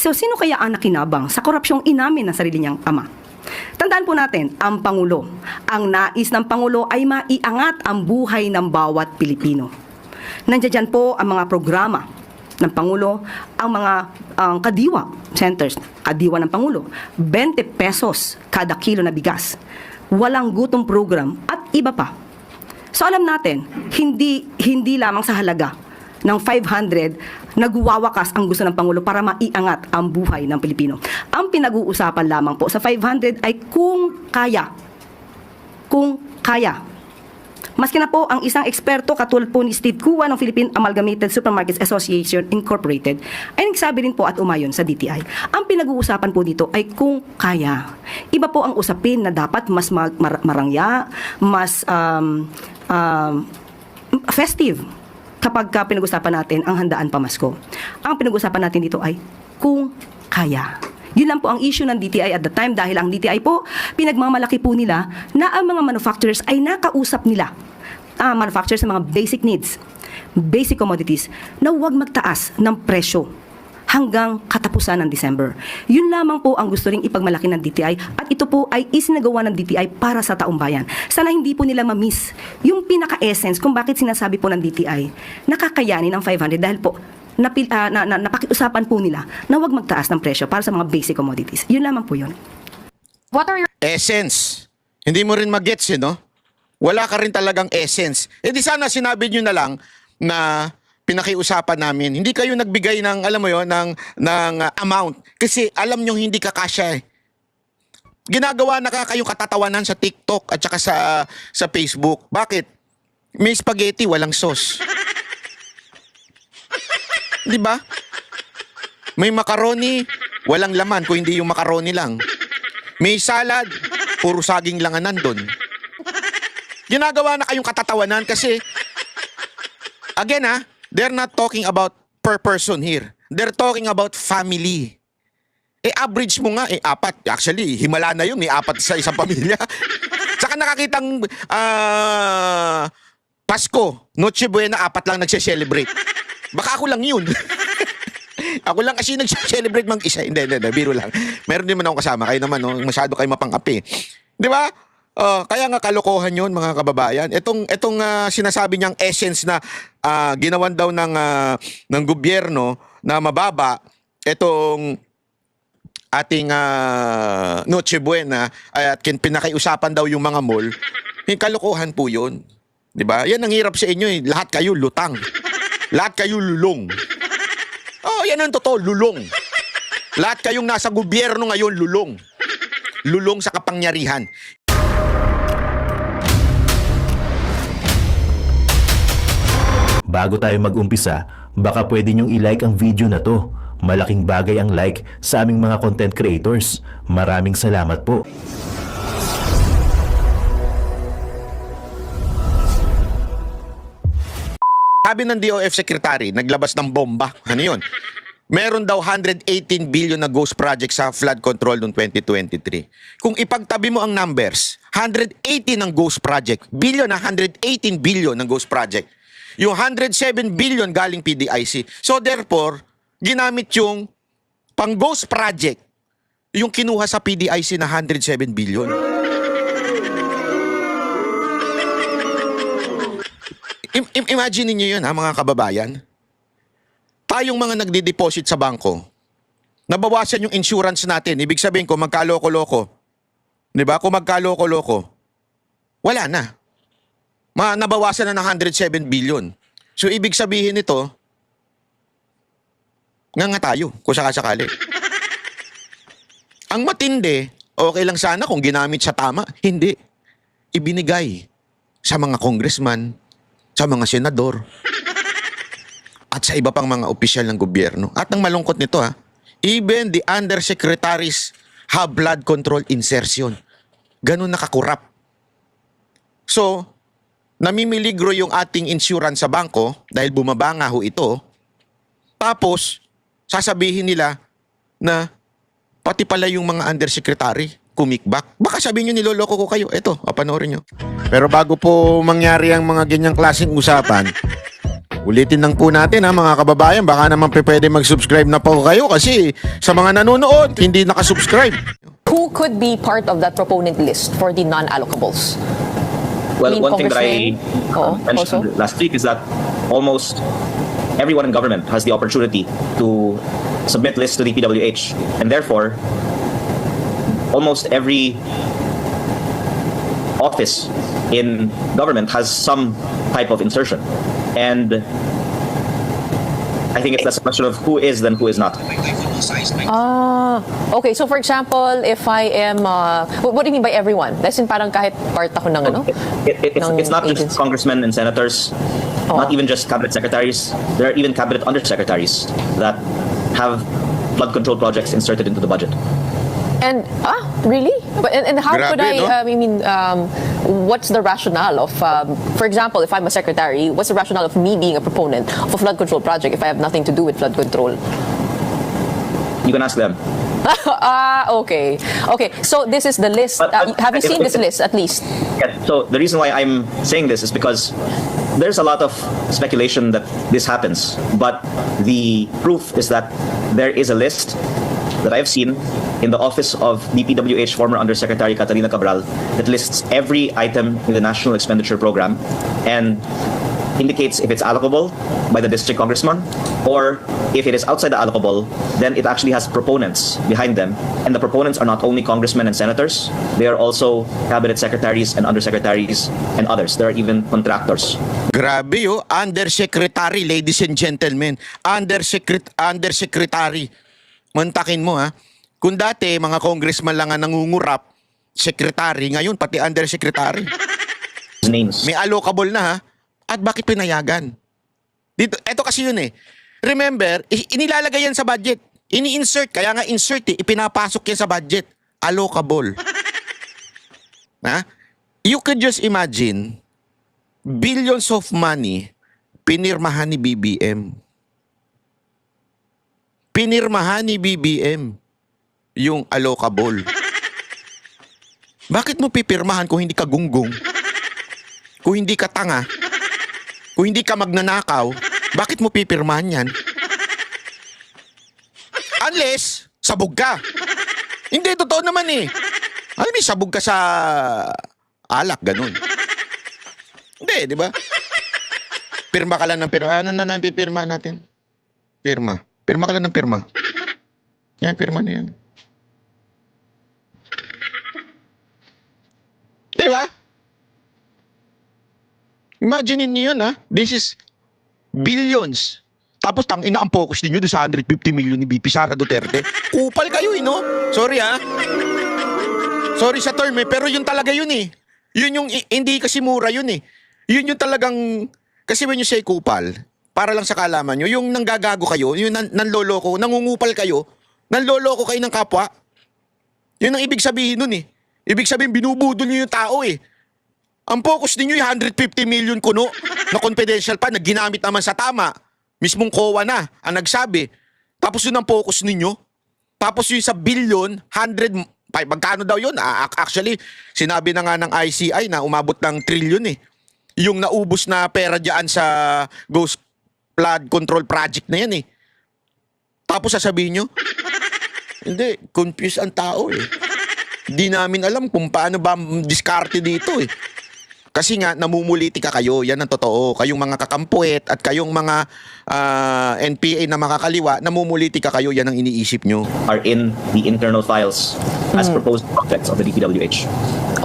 So, sino kaya ang nakinabang sa korupsyong inamin ng sarili niyang ama? Tandaan po natin, ang Pangulo. Ang nais ng Pangulo ay maiangat ang buhay ng bawat Pilipino. Nandiyan po ang mga programa ng Pangulo, ang mga kadiwa centers, kadiwa ng Pangulo, 20 pesos kada kilo na bigas, walang gutom program at iba pa. So alam natin, hindi lamang sa halaga ng 500 nagwawakas ang gusto ng Pangulo para maiangat ang buhay ng Pilipino. Ang pinag-uusapan lamang po sa 500 ay kung kaya. Kung kaya. Maski na po ang isang eksperto katulad po ni Steve Kua ng Philippine Amalgamated Supermarkets Association Incorporated ay nagsabi rin po at umayon sa DTI. Ang pinag-uusapan po dito ay kung kaya. Iba po ang usapin na dapat mas marangya, mas festive kapag pinag-usapan natin ang handaan pamasko. Ang pinag-usapan natin dito ay kung kaya. Yun lang po ang issue ng DTI at the time dahil ang DTI po, pinagmamalaki po nila na ang mga manufacturers ay nakausap nila. Manufacturers sa mga basic needs, basic commodities, na huwag magtaas ng presyo hanggang katapusan ng December. Yun lamang po ang gusto ring ipagmalaki ng DTI at ito po ay isinagawa ng DTI para sa taong bayan. Sana hindi po nila ma-miss yung pinaka-essence kung bakit sinasabi po ng DTI nakakayanin ang 500 dahil po napakiusapan po nila na huwag magtaas ng presyo para sa mga basic commodities. Yun lamang po yun. What are your Essence. Hindi mo rin mag-gets, no? Wala ka rin talagang essence. Eh di sana sinabi nyo na lang na pinakiusapan namin. Hindi kayo nagbigay ng, alam mo yon, ng amount. Kasi alam nyo hindi kakasya eh. Ginagawa na kayong katatawanan sa TikTok at saka sa Facebook. Bakit? May spaghetti, walang sauce. Di ba? May macaroni, walang laman kung hindi yung macaroni lang. May salad, puro saging lang ang nandun. Ginagawa na kayong katatawanan kasi, again they're not talking about per person here. They're talking about family. Eh average mo nga, apat. Actually, himala na yun, may apat sa isang pamilya. Saka nakakitang Pasko, Noche Buena, apat lang nagse-celebrate. Baka ako lang yun. Ako lang kasi nag-celebrate mag-isa. Hindi, biro lang. Meron din man ako kasama. Kayo naman, no? Masyado kayo mapang-api. Di ba? Kaya nga kalokohan yun, mga kababayan. Itong sinasabi niyang essence na ginawan daw ng gobyerno na mababa, itong ating Noche Buena at pinakiusapan daw yung mga mall, yung kalokohan po yun. Di ba? Yan ang hirap sa inyo eh. Lahat kayo lutang. Lahat kayo lulong. Oh, yan ang totoo, lulong. Lahat kayong nasa gobyerno ngayon, lulong. Lulong sa kapangyarihan. Bago tayo mag-umpisa, baka pwede nyong i-like ang video na to. Malaking bagay ang like sa aming mga content creators. Maraming salamat po. Sabi ng DOF Secretary, naglabas ng bomba. Ano yun? Meron daw 118 billion na ghost project sa flood control noong 2023. Kung ipagtabi mo ang numbers, 180 ng ghost project. Billion na 118 billion ng ghost project. Yung 107 billion galing PDIC. So therefore, ginamit yung pang ghost project, yung kinuha sa PDIC na 107 billion. Imagine niyo yun, mga kababayan. Tayong mga nagdi-deposit sa bangko, nabawasan yung insurance natin. Ibig sabihin kung magkaloko-loko, di ba? Kung magkaloko-loko, wala na. Nabawasan na ng 107 billion. So, ibig sabihin nito, nga tayo, kung sakasakali. Ang matindi, okay lang sana kung ginamit sa tama. Hindi. Ibinigay sa mga congressman, sa mga senador, at sa iba pang mga opisyal ng gobyerno. At ang malungkot nito, even the undersecretaries have blood control insertion. Ganun nakakurap. So, namimiligro yung ating insurance sa bangko dahil bumaba nga ho ito. Tapos, sasabihin nila na pati pala yung mga undersecretary kumikbak. Baka sabihin nyo niloloko ko kayo. Eto, panoorin nyo. Pero bago po mangyari ang mga ganyang klaseng usapan, Ulitin lang po natin ha mga kababayan, baka naman pwede mag-subscribe na po kayo kasi sa mga nanonood, hindi nakasubscribe. Who could be part of that proponent list for the non-allocables? Well, I mean, one thing that I Congressman? mentioned Also? last week is that almost everyone in government has the opportunity to submit lists to the PWH, and therefore, almost every office in government has some type of insertion. And I think it's less a question of who is than who is not. Okay, so for example, if I am, what do you mean by everyone? As in parang kahit part ako ng ano? It's not just agency. congressmen and senators, not even just cabinet secretaries. There are even cabinet undersecretaries that have flood control projects inserted into the budget. And, really? And how Grabe, could I, no? what's the rationale of, for example, if I'm a secretary, what's the rationale of me being a proponent of a flood control project if I have nothing to do with flood control? You can ask them. Okay. Okay, so this is the list. But- Have you seen this list at least? Yeah, so the reason why I'm saying this is because there's a lot of speculation that this happens, but the proof is that there is a list that I've seen in the office of DPWH former Undersecretary Catalina Cabral that lists every item in the National Expenditure Program and indicates if it's allocable by the district congressman, or if it is outside the allocable, then it actually has proponents behind them. And the proponents are not only congressmen and senators, they are also cabinet secretaries and undersecretaries and others. There are even contractors. Grabe yo, undersecretary, ladies and gentlemen. Undersecretary. Mantakin mo ha. Kung dati mga congressman lang ang nangungurap, secretary, ngayon pati undersecretary. Names. May allocable na ha. At bakit pinayagan? Dito, eto kasi yun eh. Remember, inilalagay yan sa budget. Ini-insert, kaya nga insert eh. Ipinapasok yan sa budget. Allocable. Ha? You could just imagine, billions of money, pinirmahan ni BBM. Pinirmahan ni BBM yung allocable. Bakit mo pipirmahan kung hindi ka gunggong? Kung hindi ka tanga? Kung hindi ka magnanakaw, bakit mo pipirmahan yan? Unless, sabog ka. Hindi, totoo naman eh. Alam mo, sabog ka sa alak, ganun. Hindi, di ba? Pirma ka lang ng pirma. Ano na pipirma natin? Pirma. Pirma ka lang ng pirma. Yan, pirma na yan. Di ba? Imagine niyo yun, ha? This is billions. Tapos tangina ang focus niyo doon sa 150 million ni BP Sara Duterte. Kupal kayo, eh, no? Sorry, ha? Sorry sa term, eh. Pero yun talaga yun, eh. Yun yung, hindi kasi mura yun, eh. Yun yung talagang, kasi when you say kupal, para lang sa kaalaman nyo, yung nanggagago kayo, yung nanloloko, nangungupal kayo, nanloloko kayo ng kapwa. Yun ang ibig sabihin nun, eh. Ibig sabihin, binubudol nyo yung tao, eh. Ang focus ninyo yung 150 million kuno na confidential pa na ginamit naman sa tama. Mismong COA na ang nagsabi. Tapos yun ang focus ninyo. Tapos yung sa billion, 100, magkano daw yun? Actually, sinabi na nga ng ICI na umabot ng trillion eh. Yung naubos na pera dyan sa Ghost Flood Control Project na yan eh. Tapos sasabihin nyo, hindi, confused ang tao eh. Di namin alam kung paano ba diskarte dito eh. Kasi nga, namumulitika kayo. Yan ang totoo. Kayong mga kakampuet at kayong mga NPA na makakaliwa, namumulitika kayo. Yan ang iniisip nyo. Are in the internal files as proposed projects of the DPWH.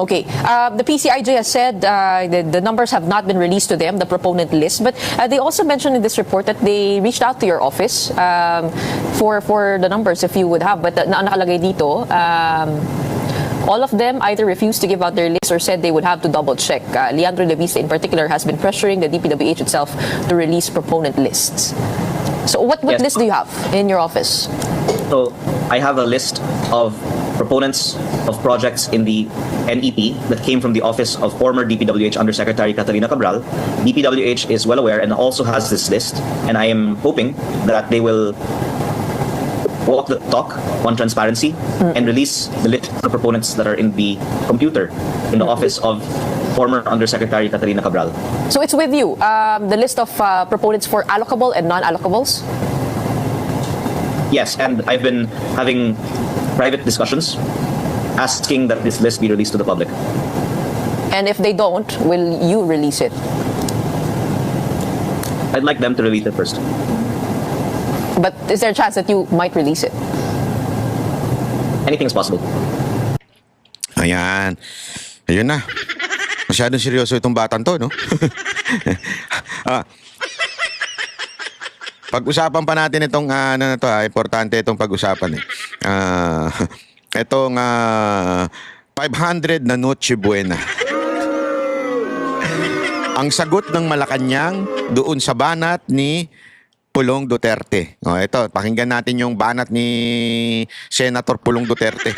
Okay. The PCIJ has said the numbers have not been released to them, the proponent list, but they also mentioned in this report that they reached out to your office for the numbers, if you would have. But nakalagay dito, all of them either refused to give out their list or said they would have to double check. Leandro Levista in particular has been pressuring the DPWH itself to release proponent lists. So what Yes. list do you have in your office? So I have a list of proponents of projects in the NEP that came from the office of former DPWH Undersecretary Catalina Cabral. DPWH is well aware and also has this list, and I am hoping that they will walk the talk on transparency and release the list of proponents that are in the computer in the office of former Undersecretary Catalina Cabral. So it's with you, the list of proponents for allocable and non-allocables? Yes, and I've been having private discussions asking that this list be released to the public. And if they don't, will you release it? I'd like them to release it first. But is there a chance that you might release it? Anything's possible. Ayan. Ayun na. Masyadong seryoso itong batang to, no? Ah. Pag-usapan pa natin itong ano na to, importante itong pag-usapan eh. Itong 500 na Noche Buena. Ang sagot ng Malacanang doon sa banat ni Pulong Duterte. O, ito, pakinggan natin yung banat ni Senator Pulong Duterte.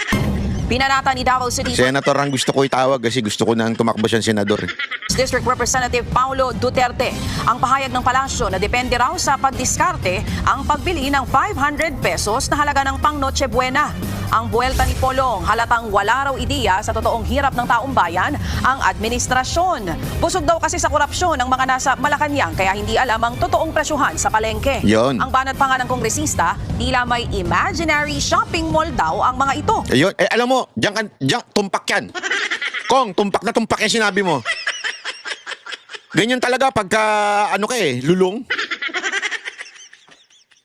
Pinanata ni Davao City Senator ang gusto ko itawag kasi gusto ko nang tumakbo siyang senador. District Representative Paulo Duterte ang pahayag ng palasyo na depende raw sa pagdiskarte ang pagbili ng 500 pesos na halaga ng pang Noche Buena. Ang buwelta ni Polong halatang wala raw ideya sa totoong hirap ng taong bayan ang administrasyon. Busog daw kasi sa korupsyon ang mga nasa Malacanang kaya hindi alam ang totoong presyuhan sa palengke. Yon. Ang banat pa nga ng kongresista, tila may imaginary shopping mall daw ang mga ito. Ayun, alam mo, diyan tumpak yan. Kong, tumpak na tumpak yan sinabi mo. Ganyan talaga pagka, lulong.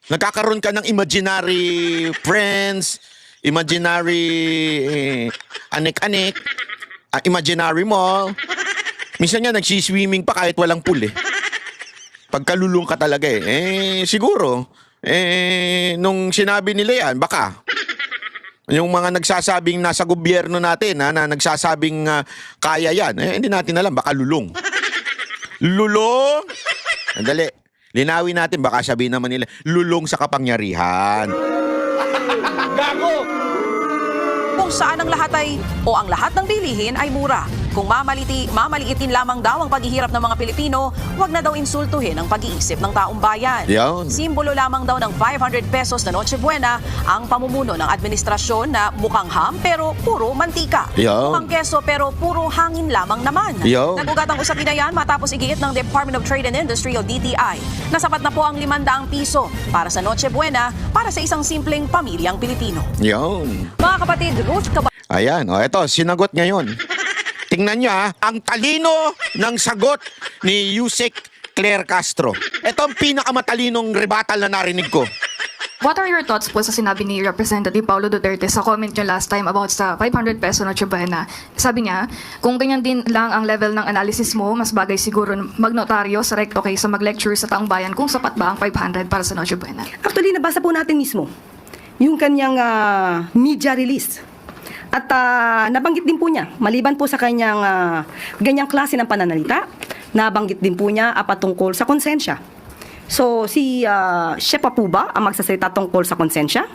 Nagkakaroon ka ng imaginary friends, imaginary anik-anik, imaginary mall. Minsan nga nagsiswimming pa kahit walang pool eh. Pagkalulong ka talaga eh. Siguro, nung sinabi nila yan, baka. Yung mga nagsasabing nasa gobyerno natin, na nagsasabing kaya yan, hindi natin alam, baka lulong. Lulong? Andali, linawin natin, baka sabihin naman nila, lulong sa kapangyarihan. Kung saan ang lahat ay o ang lahat ng bilihin ay mura. Kung mamaliitin lamang daw ang paghihirap ng mga Pilipino, wag na daw insultuhin ang pag-iisip ng taong bayan. Yan. Simbolo lamang daw ng 500 pesos na Noche Buena ang pamumuno ng administrasyon na mukhang ham pero puro mantika. Yan. Mukhang keso pero puro hangin lamang naman. Yan. Nagugat ang usapin na yan matapos igiit ng Department of Trade and Industry o DTI na sapat na po ang 500 piso para sa Noche Buena para sa isang simpleng pamilyang Pilipino. Yun. Mga kapatid, Ruth Ayan, eto, sinagot ngayon. Tingnan nyo ang talino ng sagot ni Yusek Claire Castro. Ito ang pinakamatalinong rebuttal na narinig ko. What are your thoughts po sa sinabi ni Representative Paulo Duterte sa comment niya last time about sa 500 peso Noche Buena? Sabi niya, kung ganyan din lang ang level ng analysis mo, mas bagay siguro magnotaryo sa recto kaysa mag-lecture sa taong bayan kung sapat ba ang 500 para sa Noche Buena. Actually, nabasa po natin mismo yung kanyang media release. At nabanggit din po niya, maliban po sa kanyang ganyang klase ng pananalita, nabanggit din po niya patungkol sa konsensya. So, siya pa po ba ang magsasalita tungkol sa konsensya?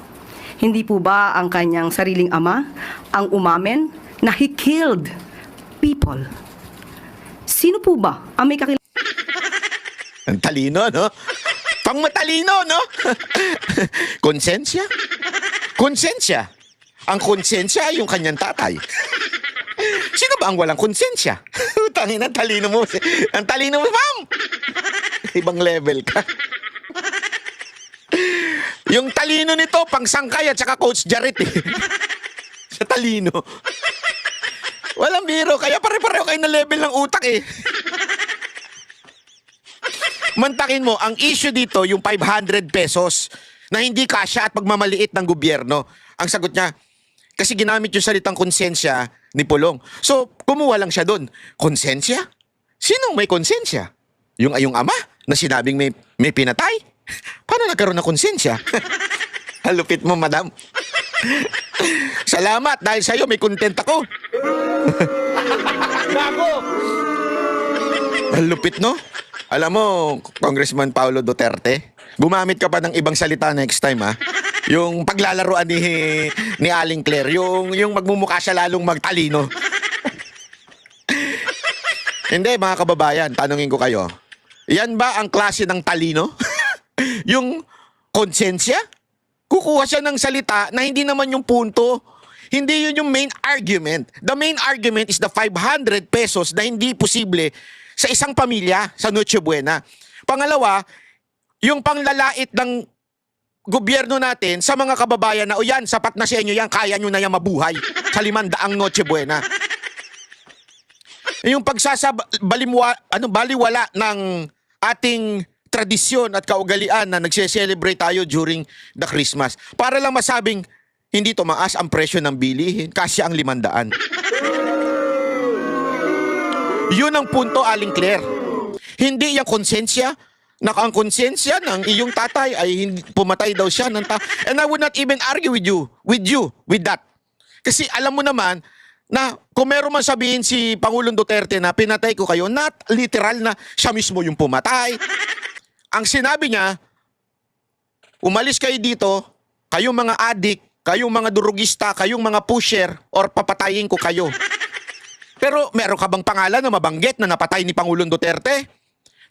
Hindi po ba ang kanyang sariling ama ang umamin na he killed people? Sino po ba ang may kakilala? Ang talino, no? Pang matalino, no? Konsensya? Konsensya? Ang konsensya ay yung kanyang tatay. Sino ba ang walang konsensya? Tangin, ang talino mo. Ang talino mo, ma'am! Ibang level ka. Yung talino nito, pang sangkay at saka Coach Jarrett eh. Sa talino. Walang biro, kaya pare-pareho kayo na level ng utak eh. Mantakin mo, ang issue dito, yung 500 pesos na hindi kasya at pagmamaliit ng gobyerno. Ang sagot niya, kasi ginamit yung salitang konsensya ni Pulong. So, kumuha lang siya doon. Konsensya? Sinong may konsensya? Yung ama na sinabing may pinatay? Paano nagkaroon ng konsensya? Halupit mo, madam. Salamat, dahil sa'yo may content ako. Halupit, no? Alam mo, Congressman Paulo Duterte, gumamit ka pa ng ibang salita next time, ha? Yung paglalaroan ni Aling Claire, yung magmumukha siya lalong magtalino. Hindi, mga kababayan, tanungin ko kayo. Yan ba ang klase ng talino? Yung konsensya? Kukuha siya ng salita na hindi naman yung punto. Hindi yun yung main argument. The main argument is the 500 pesos na hindi posible sa isang pamilya sa Noche Buena. Pangalawa, yung panglalait ng gobyerno natin sa mga kababayan na, o yan, sapat na sa inyo yan, kaya nyo na yan mabuhay sa 500 Noche Buena. Yung baliwala ng ating tradisyon at kaugalian na nagse-celebrate tayo during the Christmas. Para lang masabing, hindi tumaas ang presyo ng bilihin, kasi ang 500. Yun ang punto, Aling Claire. Hindi yung konsensya, ang konsensya ng iyong tatay ay pumatay daw siya ng and I would not even argue with that. Kasi alam mo naman na kung meron man sabihin si Pangulong Duterte na pinatay ko kayo, not literal na siya mismo yung pumatay. Ang sinabi niya, umalis kayo dito, kayong mga adik, kayong mga durugista, kayong mga pusher, or papatayin ko kayo. Pero meron ka bang pangalan na mabanggit na napatay ni Pangulong Duterte?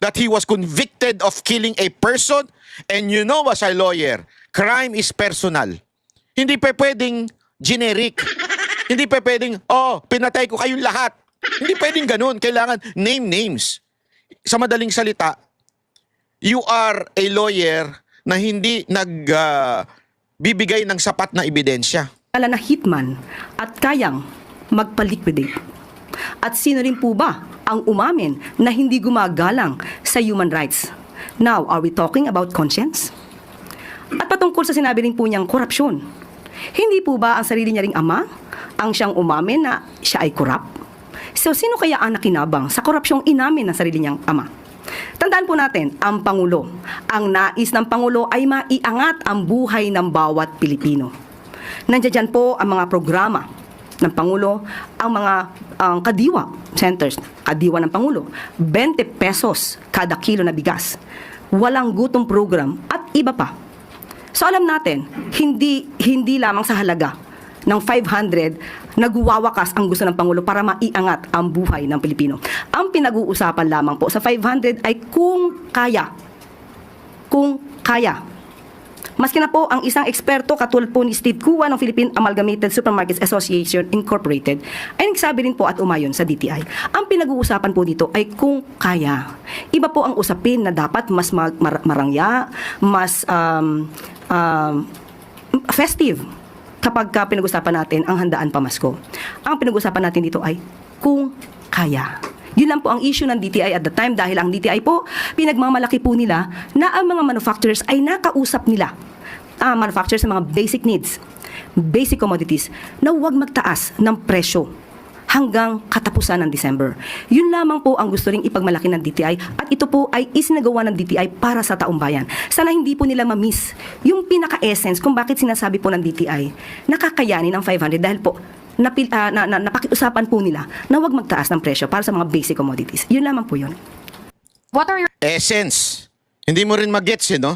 That he was convicted of killing a person? And you know, as a lawyer, crime is personal. Hindi pa pwedeng generic. Hindi pa pwedeng, pinatay ko kayong lahat. Hindi pwedeng ganun. Kailangan name names. Sa madaling salita, you are a lawyer na hindi bibigay ng sapat na ebidensya. Kala na hitman at kayang magpaliquidate. At sino rin po ba ang umamin na hindi gumagalang sa human rights? Now, are we talking about conscience? At patungkol sa sinabi rin po niyang korupsyon, hindi po ba ang sarili niya ring ama ang siyang umamin na siya ay korap? So, sino kaya ang nakinabang sa korupsyong inamin ng sarili niyang ama? Tandaan po natin, ang Pangulo. Ang nais ng Pangulo ay maiangat ang buhay ng bawat Pilipino. Nandiyan po ang mga programa ng Pangulo, ang kadiwa centers, kadiwa ng Pangulo, 20 pesos kada kilo na bigas, walang gutom program at iba pa. So alam natin, hindi lamang sa halaga ng 500 nagwawakas ang gusto ng Pangulo para maiangat ang buhay ng Pilipino. Ang pinag-uusapan lamang po sa 500 ay kung kaya. Kung kaya. Maski na po ang isang eksperto katulad po ni Steve Kua ng Philippine Amalgamated Supermarkets Association Incorporated ay nagsabi rin po at umayon sa DTI. Ang pinag-uusapan po dito ay kung kaya. Iba po ang usapin na dapat mas marangya, mas festive kapag pinag-usapan natin ang handaan pamasko. Ang pinag-usapan natin dito ay kung kaya. Yun lang po ang issue ng DTI at the time dahil ang DTI po, pinagmamalaki po nila na ang mga manufacturers ay nakausap nila. Manufacturers ng mga basic needs, basic commodities, na huwag magtaas ng presyo hanggang katapusan ng December. Yun lamang po ang gusto ring ipagmalaki ng DTI at ito po ay isinagawa ng DTI para sa taong bayan. Sana hindi po nila ma-miss yung pinaka-essence kung bakit sinasabi po ng DTI na kakayanin ng 500 dahil po napakiusapan po nila na huwag magtaas ng presyo para sa mga basic commodities. Yun lamang po yun. What are your Essence. Hindi mo rin mag-gets, no?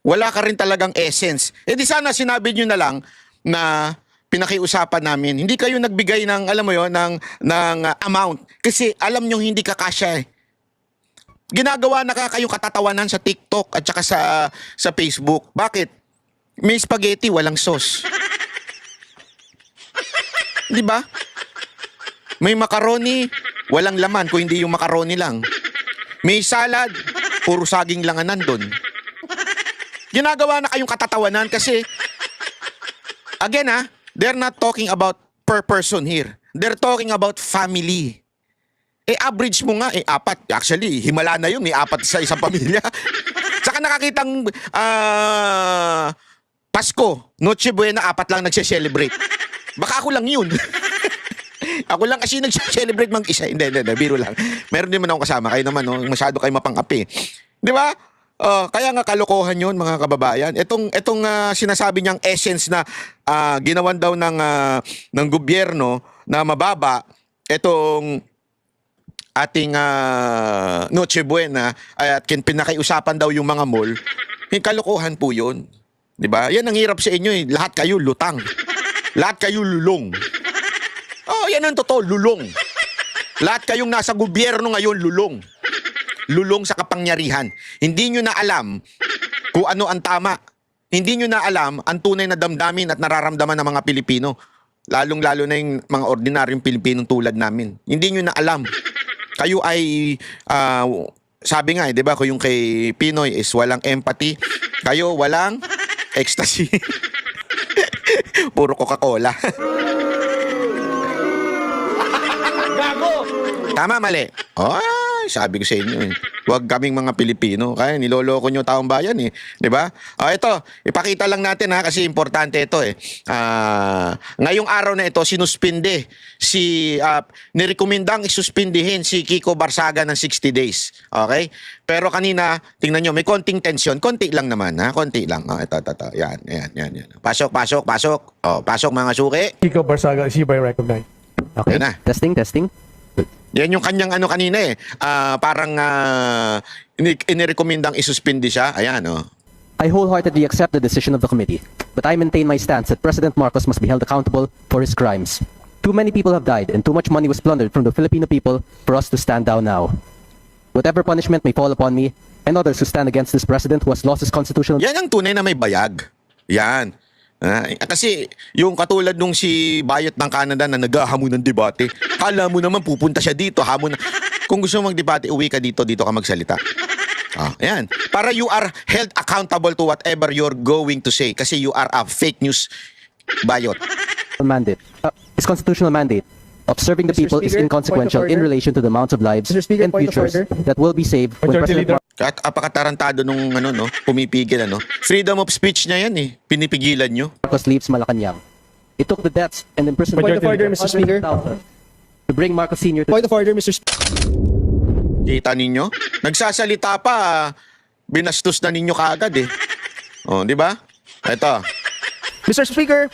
Wala ka rin talagang essence. Di sana sinabi nyo na lang na pinakiusapan namin. Hindi kayo nagbigay ng, alam mo yon, ng amount. Kasi alam nyo hindi kakasya eh. Ginagawa na kayong katatawanan sa TikTok at saka sa Facebook. Bakit? May spaghetti, walang sauce. Di ba? May macaroni, walang laman kung hindi yung macaroni lang. May salad, puro saging lang ang nandun. Ginagawa na kayong katatawanan kasi, again they're not talking about per person here. They're talking about family. Average mo nga, 4. Actually, himala na yun, may 4 sa isang pamilya. Saka nakakitang Pasko, Noche Buena, 4 lang nagse-celebrate. Baka ako lang yun. Ako lang kasi nag-celebrate mag-isa. Hindi, biro lang. Meron din man ako kasama. Kayo naman, no? Masyado kayo mapang-api. Di ba? Kaya nga kalokohan yun, mga kababayan. Itong sinasabi niyang essence na ginawan daw ng gobyerno na mababa, itong ating Noche Buena at pinakiusapan daw yung mga mall, kalokohan po yun. Di ba? Yan ang hirap sa inyo eh. Lahat kayo lutang. Lahat kayo lulong. Yan ang totoo, lulong. Lahat kayong nasa gobyerno ngayon, lulong. Lulong sa kapangyarihan. Hindi nyo na alam kung ano ang tama. Hindi nyo na alam ang tunay na damdamin at nararamdaman ng mga Pilipino. lalong-lalo na yung mga ordinaryong Pilipinong tulad namin. Hindi nyo na alam. Kayo ay, sabi nga, di ba, kung yung kay Pinoy is walang empathy, kayo walang ecstasy. Puro Coca-Cola. Tama, mali. Ay, sabi ko sa inyo eh. Huwag kaming mga Pilipino. Kaya niloloko nyo taong bayan eh. Di ba? Ito, ipakita lang natin ha kasi importante ito eh. Ngayong araw na ito, sinuspinde nirekomendang isuspindihin si Kiko Barsaga ng 60 days. Okay? Pero kanina, tingnan nyo, may konting tension. Konti lang naman ha. Konti lang. Ito. Yan. Pasok. Pasok mga suki. Kiko Barsaga is hereby recognized. Okay. Yan na. Testing. Yan yung kanyang ano kanina eh. Parang inirekomendang isuspindi siya. Ayan, oh. I wholeheartedly accept the decision of the committee, but I maintain my stance that President Marcos must be held accountable for his crimes. Too many people have died and too much money was plundered from the Filipino people for us to stand down now. Whatever punishment may fall upon me and others who stand against this president who has lost his constitutional... Yan ang tunay na may bayag. Yan. Kasi yung katulad nung si Bayot ng Canada na naghahamon ng debate, kala mo naman pupunta siya dito, hamon na. Kung gusto mong mag-debate, uwi ka dito ka magsalita. Ayan. Para you are held accountable to whatever you're going to say kasi you are a fake news Bayot. mandate. His constitutional mandate of serving the people is Speaker, inconsequential point of in order. relation to the amounts of lives Mr. Speaker, and point of futures order. that will be saved when Majority President Leader. Kahit apakatarantado nung pumipigil Freedom of speech niya yan eh. Pinipigilan nyo. Marcos leaves Malacanang. It took the deaths and imprisonment Point of order, Mr. Speaker. to bring Marcos Sr. to Point of order, Mr. Speaker. Kita ninyo? Nagsasalita pa, binastos na ninyo kaagad eh. Di ba? Ito. Mr. Speaker,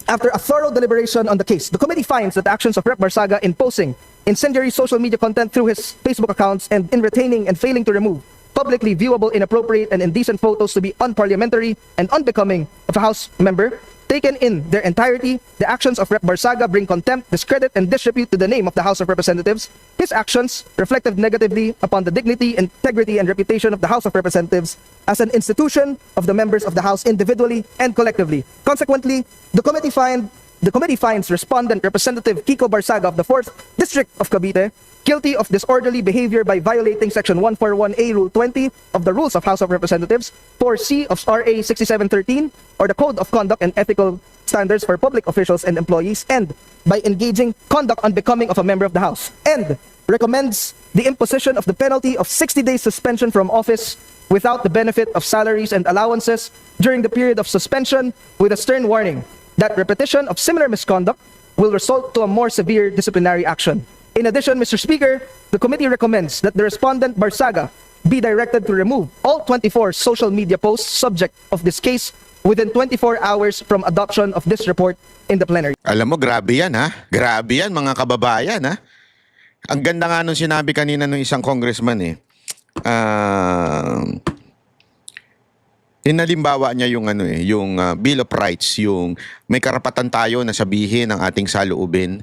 after a thorough deliberation on the case, the committee finds that the actions of Rep. Barsaga in posting incendiary social media content through his Facebook accounts and in retaining and failing to remove publicly viewable, inappropriate, and indecent photos to be unparliamentary and unbecoming of a House member, taken in their entirety, the actions of Rep. Barsaga bring contempt, discredit, and disrepute to the name of the House of Representatives. His actions reflected negatively upon the dignity, integrity, and reputation of the House of Representatives as an institution of the members of the House individually and collectively. Consequently, the committee finds Respondent Representative Kiko Barsaga of the 4th District of Cavite guilty of disorderly behavior by violating Section 141A Rule 20 of the Rules of House of Representatives, 4C of RA 6713, or the Code of Conduct and Ethical Standards for Public Officials and Employees, and by engaging conduct unbecoming of a member of the House, and recommends the imposition of the penalty of 60 days suspension from office without the benefit of salaries and allowances during the period of suspension, with a stern warning that repetition of similar misconduct will result to a more severe disciplinary action. In addition, Mr. Speaker, the committee recommends that the respondent Barsaga be directed to remove all 24 social media posts subject of this case within 24 hours from adoption of this report in the plenary. Alam mo, grabe yan ha. Grabe yan mga kababayan ha. Ang ganda nga nung sinabi kanina ng isang congressman eh. Inalimbawa niya yung yung Bill of Rights, yung may karapatan tayo na sabihin ang ating saloobin.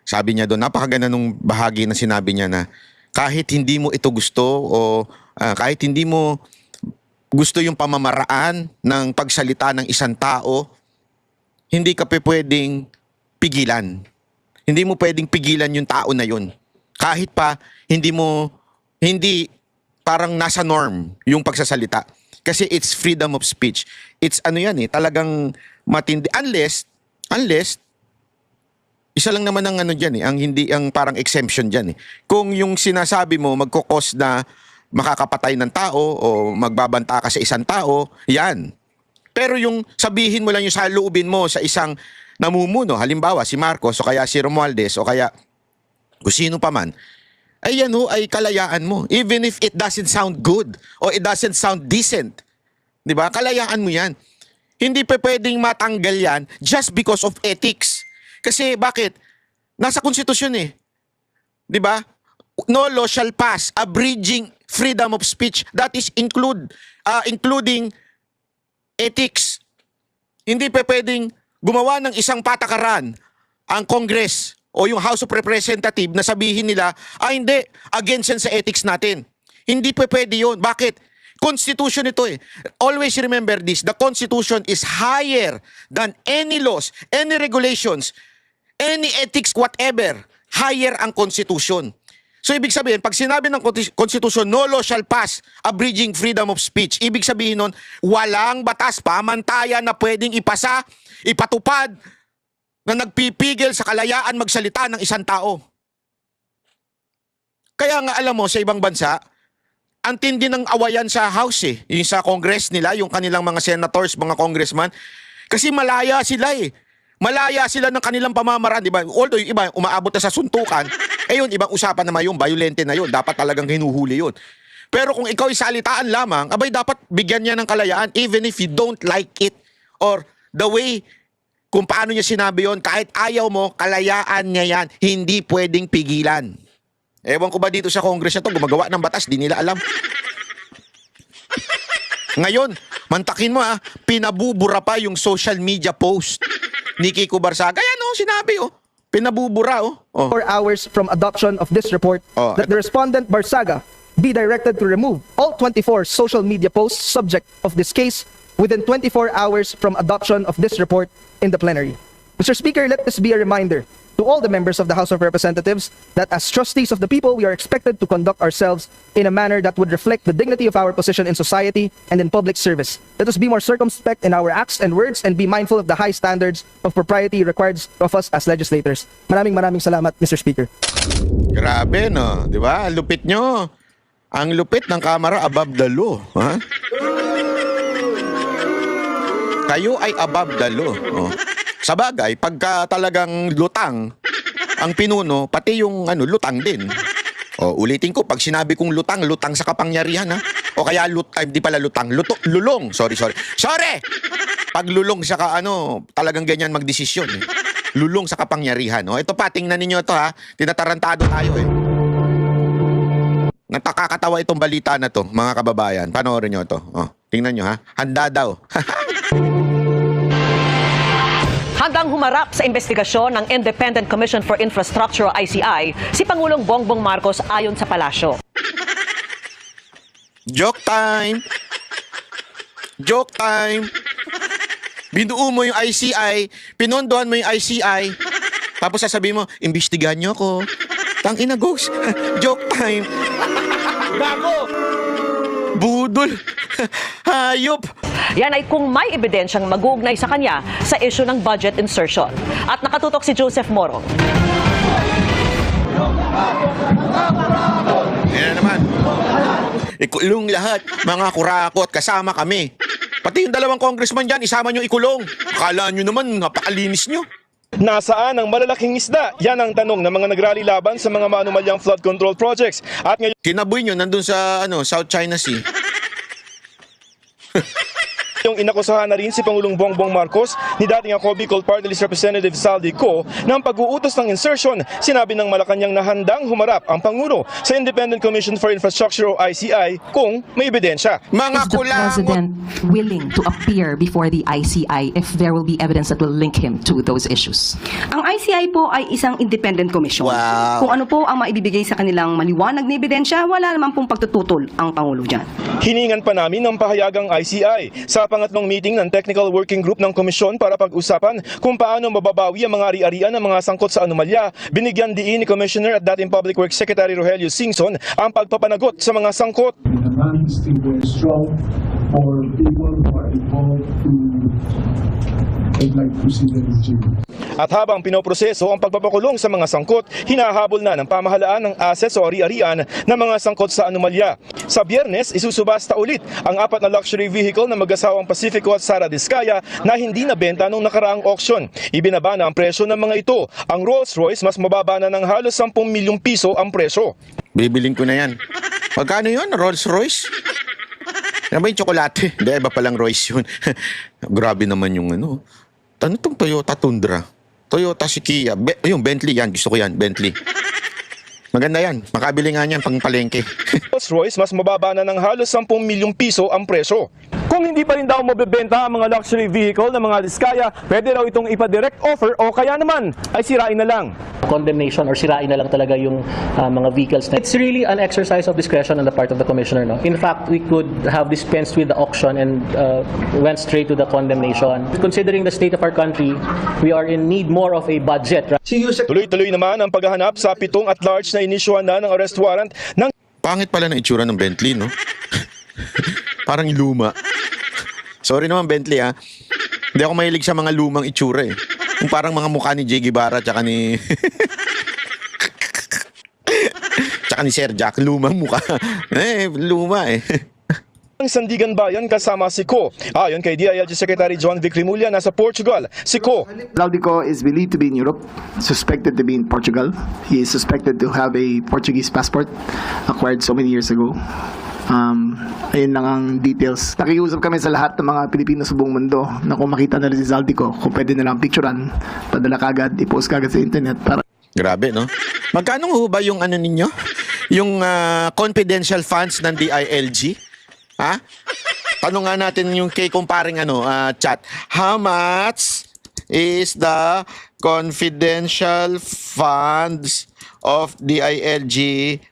Sabi niya doon, napakaganda nung bahagi na sinabi niya na kahit hindi mo ito gusto o kahit hindi mo gusto yung pamamaraan ng pagsalita ng isang tao, hindi ka pwedeng pigilan. Hindi mo pwedeng pigilan yung tao na yun. Kahit pa hindi parang nasa norm yung pagsasalita. Kasi it's freedom of speech. It's talagang matindi. Unless, isa lang naman ang dyan ang parang exemption dyan eh. Kung yung sinasabi mo magkukos na makakapatay ng tao o magbabanta ka sa isang tao, yan. Pero yung sabihin mo lang yung saloobin mo sa isang namumuno, halimbawa si Marcos o kaya si Romualdez o kaya kung sino pa man, ay yan ay kalayaan mo. Even if it doesn't sound good or it doesn't sound decent. Di ba? Kalayaan mo yan. Hindi pa pwedeng matanggal yan just because of ethics. Kasi bakit? Nasa konstitusyon eh. Di ba? No law shall pass abridging freedom of speech. That is including ethics. Hindi pa pwedeng gumawa ng isang patakaran ang Congress o yung House of Representatives na sabihin nila, hindi, against yan sa ethics natin. Hindi pa pwede yun. Bakit? Constitution ito eh. Always remember this, the Constitution is higher than any laws, any regulations, any ethics, whatever. Higher ang Constitution. So ibig sabihin, pag sinabi ng Constitution, no law shall pass abridging freedom of speech, ibig sabihin nun, walang batas, pamantayan na pwedeng ipasa, ipatupad, na nagpipigil sa kalayaan magsalita ng isang tao. Kaya nga alam mo, sa ibang bansa, ang tindi ng awayan sa House eh. Yung sa Congress nila, yung kanilang mga senators, mga congressman. Kasi malaya sila eh. Malaya sila ng kanilang pamamaraan, di ba? Although yung iba, umaabot na sa suntukan, eh yun, ibang usapan naman yun, violente na yun. Dapat talagang hinuhuli yun. Pero kung ikaw ay salitaan lamang, abay dapat bigyan niya ng kalayaan even if you don't like it. Or the way kung paano niya sinabi yun, kahit ayaw mo, kalayaan niya yan. Hindi pwedeng pigilan. Ewan ko ba dito sa Congress na to, gumagawa ng batas, di nila alam. Ngayon, mantakin mo pinabubura pa yung social media post ni Kiko Barsaga. Ayan sinabi pinabubura 4 hours from adoption of this report that the respondent Barsaga be directed to remove all 24 social media posts subject of this case within 24 hours from adoption of this report in the plenary. Mr. Speaker, let this be a reminder to all the members of the House of Representatives that as trustees of the people, we are expected to conduct ourselves in a manner that would reflect the dignity of our position in society and in public service. Let us be more circumspect in our acts and words and be mindful of the high standards of propriety required of us as legislators. Maraming salamat, Mr. Speaker. Grabe, no? Di ba? Ang lupit nyo. Ang lupit ng Kamara above the law. Ha? Kayo ay above the law. Sa bagay, pagka talagang lutang ang pinuno, pati yung lutang din. Ulitin ko, pag sinabi kong lutang, lutang sa kapangyarihan, ha? O kaya di pala lutang, lulong. Sorry. Pag lulong sa talagang ganyan magdesisyon. Eh. Lulong sa kapangyarihan. Ito pa, tingnan ninyo ito ha. Tinatarantado tayo eh. Nakakatawa itong balita na to, mga kababayan. Panoorin nyo ito. Tingnan nyo ha. Handa daw. Handang humarap sa investigasyon ng Independent Commission for Infrastructure o ICI si Pangulong Bongbong Marcos ayon sa palasyo. Joke time! Joke time! Binuo mo yung ICI, pinondohan mo yung ICI, tapos sasabihin mo, imbestigahan nyo ako. Tangina, ghost. Joke time! Gago! Budol! Hayop! Yan ay kung may ebidensyang mag-uugnay sa kanya sa issue ng budget insertion. At nakatutok si Joseph Morong. Yan naman. Ikulong lahat, mga kurakot, kasama kami. Pati yung dalawang congressman dyan, isama nyo ikulong. Akala nyo naman, napakalinis nyo. Nasaan ang malalaking isda? Yan ang tanong ng mga nagrally laban sa mga maanumalyang flood control projects. At ngayon, Kinaboy nyo, nandun sa South China Sea. yung inakusahan na rin si Pangulong Bongbong Marcos ni dating ako Bicol Party List Representative Saldi Co ng pag-uutos ng insertion. Sinabi ng Malacanang na handang humarap ang Pangulo sa Independent Commission for Infrastructure o ICI kung may ebidensya. Mga Is the kulangot! President willing to appear before the ICI if there will be evidence that will link him to those issues? Ang ICI po ay isang independent commission. Wow. Kung ano po ang maibibigay sa kanilang maliwanag na ebidensya, wala naman pong pagtututol ang Pangulo dyan. Hiningan pa namin ng pahayagang ICI sa pangatlong meeting ng Technical Working Group ng Komisyon para pag-usapan kung paano mababawi ang mga ari-arian ng mga sangkot sa anomalya. Binigyan diin ni Commissioner at dating Public Works Secretary Rogelio Singson ang pagpapanagot sa mga sangkot. At habang pinoproseso ang pagpapakulong sa mga sangkot, hinahabol na ng pamahalaan ng assets o ari-arian ng mga sangkot sa anomalya. Sa Biyernes, isusubasta ulit ang 4 na luxury vehicle na mag-asawang Pacifico at Sara Diskaya na hindi nabenta nung nakaraang auction. Ibinaba na ang presyo ng mga ito. Ang Rolls-Royce mas mababa na ng halos 10 milyong piso ang presyo. Bibiling ko na yan. Magkano yun? Rolls-Royce? Ano ba yung tsokolate? Hindi, iba palang Royce yun. Grabe naman yung Ano itong Toyota Tundra? Toyota si Kia. Yung Bentley yan. Gusto ko yan. Bentley. Maganda yan. Makabili nga yan pang palengke. Rolls-Royce mas mababa na ng halos 10 milyong piso ang presyo. Kung hindi pa rin daw mabebenta ang mga luxury vehicle ng mga Diskaya, pwede raw itong ipa-direct offer o kaya naman ay sirain na lang. Condemnation or sirain na lang talaga yung mga vehicles. It's really an exercise of discretion on the part of the commissioner. No? In fact, we could have dispensed with the auction and went straight to the condemnation. Considering the state of our country, we are in need more of a budget. Right? Tuloy-tuloy naman ang paghahanap sa 7 at-large na inisyuhan na ng arrest warrant ng Pangit pala ng itsura ng Bentley, no? Parang luma. Sorry naman, Bentley, ha? Hindi ako mahilig sa mga lumang itsura, eh. Yung parang mga mukha ni Jay Guevara tsaka ni... tsaka ni Sir Jack. Lumang mukha. Luma, eh. Ang Sandigan Bayan kasama si Ko. Ayon kay DILG Secretary John Vic Rimulya, nasa Portugal. Si Ko. Zaldico is believed to be in Europe, suspected to be in Portugal. He is suspected to have a Portuguese passport acquired so many years ago. Ayun lang ang details. Nakiusap kami sa lahat ng mga Pilipino sa buong mundo na kung makita nila si Zaldico, kung pwede nilang picturean, padala kagad, i-post kagad sa internet para Grabe, no? Magkano ho ba yung ano ninyo? Yung confidential funds ng DILG? Ha? Tanong nga natin yung kay kumparing chat. How much is the confidential funds of DILG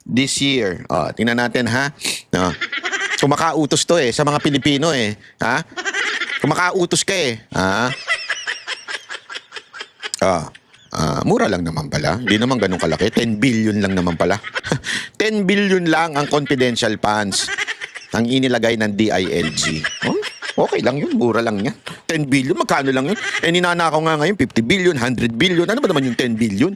this year? Tingnan natin, ha? Kumakautos to sa mga Pilipino ha? Kumakautos ka ha? Mura lang naman pala. Hindi naman ganun kalaki. 10 billion lang naman pala. 10 billion lang ang confidential funds ang inilagay ng DILG. Okay lang yun. Mura lang yan. 10 billion, magkano lang yun? Ninanakaw nga ngayon, 50 billion, 100 billion. Ano ba naman yung 10 billion?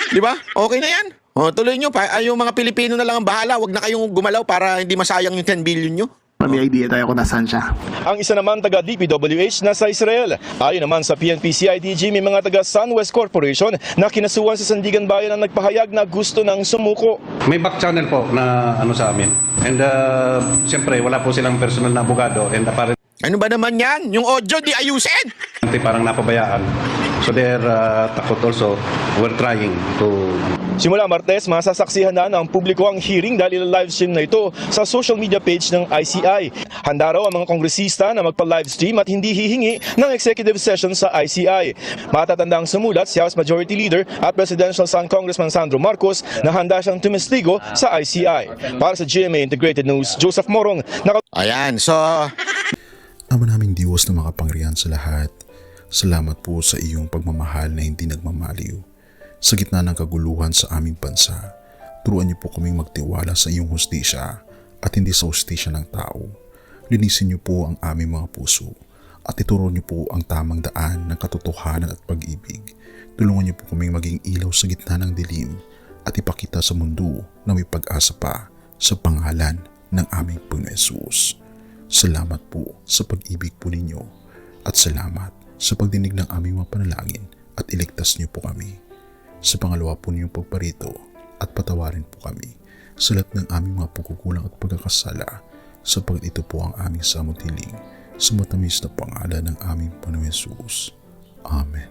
Di ba? Okay na yan. Tuloy nyo. Yung mga Pilipino na lang ang bahala. Huwag na kayong gumalaw para hindi masayang yung 10 billion nyo. may idea tayo kung nasaan siya. Ang isa naman taga DPWH nasa Israel. Ayon naman sa PNP-CIDG, may mga taga SunWest Corporation na kinasuhan sa Sandigan Bayan ang nagpahayag na gusto ng sumuko. May back channel po na sa amin. And siyempre wala po silang personal na abogado and ano ba naman yan? Yung audio di ayusin! parang napabayaan. So they're takot also. We're trying to... Simula Martes, masasaksihan na ng publiko ang hearing dahil live stream na ito sa social media page ng ICI. Handa raw ang mga kongresista na magpa-live stream at hindi hihingi ng executive session sa ICI. Matatandang sumulat si House Majority Leader at Presidential Son Congressman Sandro Marcos na handa siyang tumistigo sa ICI. Para sa GMA Integrated News, Joseph Morong. Ayan, so... Ama naming Diyos na makapangyarihan sa lahat, salamat po sa iyong pagmamahal na hindi nagmamaliw. Sa gitna ng kaguluhan sa aming bansa, turuan niyo po kaming magtiwala sa iyong hustisya at hindi sa hustisya ng tao. Linisin niyo po ang aming mga puso at ituro niyo po ang tamang daan ng katotohanan at pag-ibig. Tulungan niyo po kaming maging ilaw sa gitna ng dilim at ipakita sa mundo na may pag-asa pa sa pangalan ng aming Panginoon Hesus. Salamat po sa pag-ibig po ninyo at salamat sa pagdinig ng aming mga panalangin at iligtas niyo po kami. Sa pangalawa po ninyong pagparito at patawarin po kami sa lahat ng aming mga pagkukulang at pagkakasala sapagkat ito po ang aming samutiling sa matamis na pangalan ng aming Panginoon Hesus. Amen.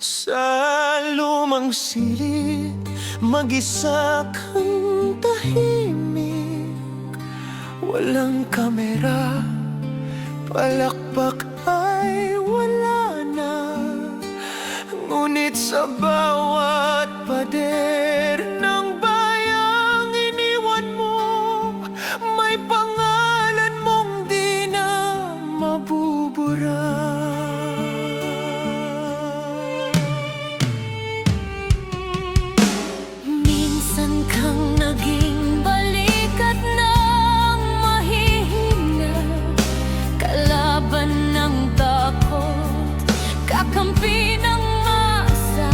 Sa lumang silid, mag-isa kang tahimik. Walang kamera, palakpak ay wala na. Ngunit sa bawat pader ng bayang iniwan mo, may pangalan mong di na mabubura. Minsan kang naging balikat ng mahihina, kalaban ng takot, kakampi ng asa.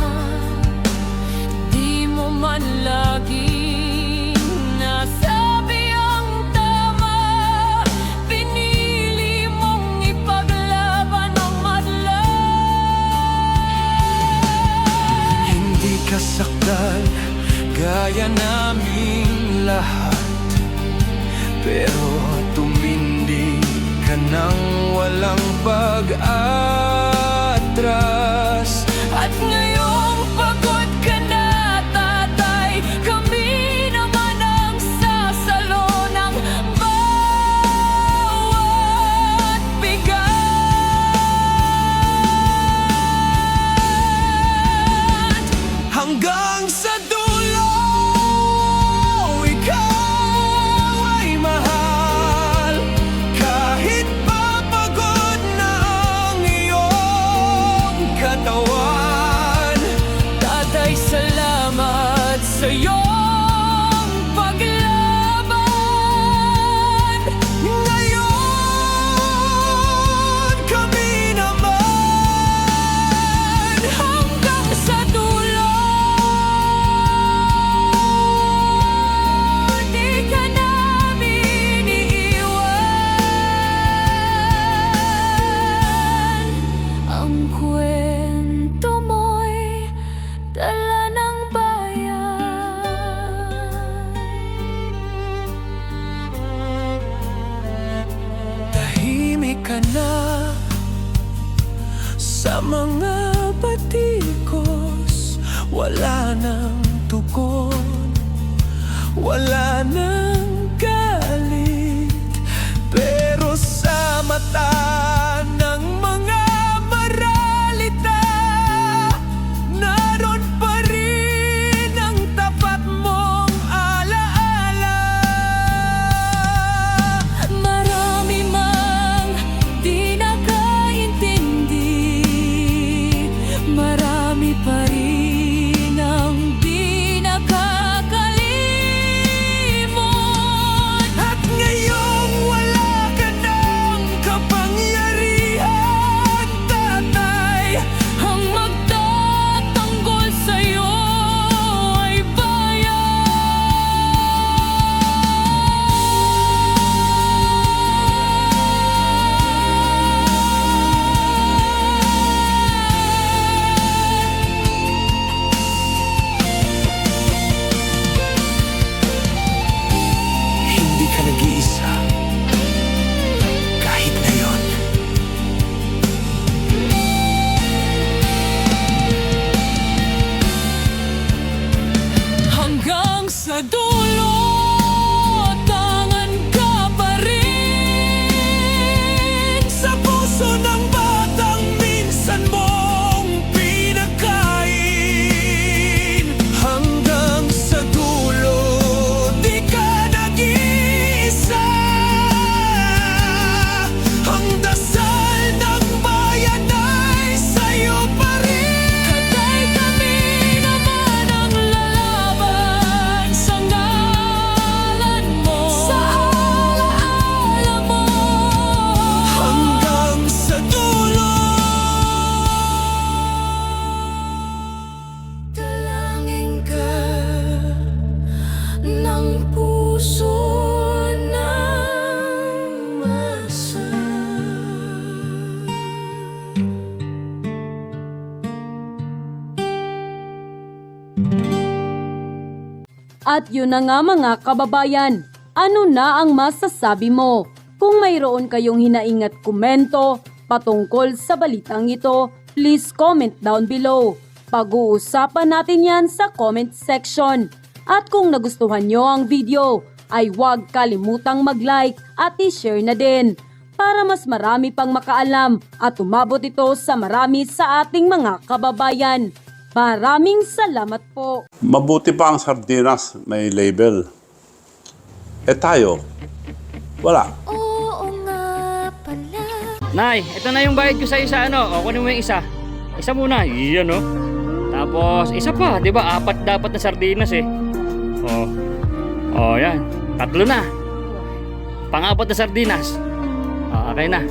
Di mo man laging nasabi ang tama, pinili mong ipaglaban ang madla. Hindi ka sakdal gaya naming lahat, pero tumindi ka nang walang pag-atras. At ngayong pagod ka na, tatay, kami naman ang sasalo ng bawat katawan. Tatay, salamat sa iyong paglaban. Ngayon kami naman hanggang sa dulo. Di ka namin iiwan. Ang kwento mo'y dala ng bayan. Tahimik ka na sa mga batikos. Wala nang tugon, wala nang galit, pero sa mata ng mga maralita, naroon pa rin ang tapat mong alaala. Marami mang di nakaintindi, marami pa rin ang di nakakalimot. At ngayong wala ka ng kapangyarihan, tatay, ang magtatanggol sa'yo ay hindi ka nag-iisa kahit ngayon. Hanggang sa dulo, tangan ka pa rin sa puso ng batang minsan mong pinakain. Hanggang sa dulo, di ka nag-iisa. Ang dasal ng bayan ay sa'yo pa rin. Tatay, kami naman ang lalaban sa ngalan mo, sa alaala mo. Hanggang sa dulo, dalangin ka ng puso ng masa. At yun na nga mga kababayan, ano na ang masasabi mo? Kung mayroon kayong hinaing at komento patungkol sa balitang ito, please comment down below. Pag-uusapan natin yan sa comment section. At kung nagustuhan nyo ang video, ay huwag kalimutang mag-like at i-share na din para mas marami pang makaalam at umabot ito sa marami sa ating mga kababayan. Maraming salamat po. Mabuti pa ang sardinas may label. Eh tayo, wala. Oo nga pala. Nay, ito na yung bayad ko sa isa, ano? O, kunin mo yung isa. Isa muna, iyan, no? Tapos, isa pa, di ba? 4 dapat na sardinas, eh. O, yan. 3 na. Pang-4 na sardinas. O, okay na.